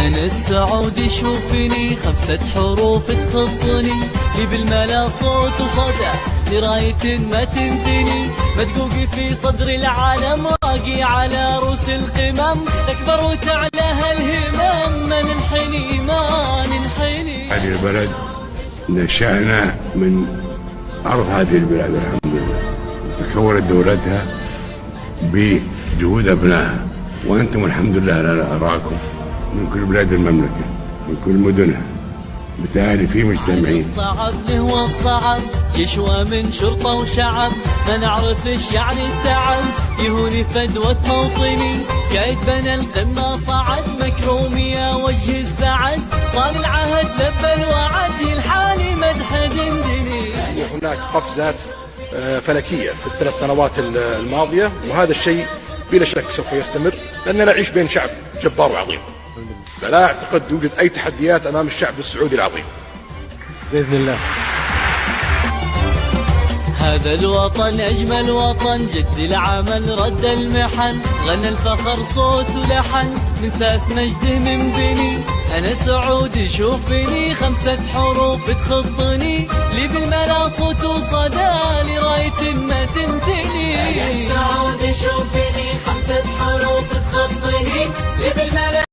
أنا السعودي شوفني 5 حروف تخطني، لي بالملا صوت وصدى لراية ما تنثني، مدقوقي في صدر العالم راقي على رؤوس القمم، تكبر وتعلاها الهمم ما ننحني ما ننحني. هذه البلد نشأنا من أرض هذه البلاد الحمد لله، تكونت دولتها بجهود أبنائها، وأنتم الحمد لله أنا أراكم من كل بلاد المملكة من كل مدنها بالتالي في مجتمعين. الصعب له والصعب يشوى من شرطة وشعب، ما نعرف ايش يعني التعب، يهوني فدوة موطني، قايد بنى القمة صعد مكروم يا وجه السعد، صال العهد لبى الوعد يلحاني مدح دندني. هناك قفزات فلكية في ال3 سنوات الماضية، وهذا الشيء بلا شك سوف يستمر، لأننا نعيش بين شعب جبار وعظيم، فلا أعتقد يوجد أي تحديات أمام الشعب السعودي العظيم بإذن الله. هذا الوطن أجمل وطن، جد العمل رد المحن، غنى الفخر صوت ولحن، من ساس مجده من بني، أنا سعودي شوفني 5 حروف تخطني، لي بالملا صوت وصدى لراية ما تنثني. أنا السعودي شوفني 5 حروف تخطني، لي بالملا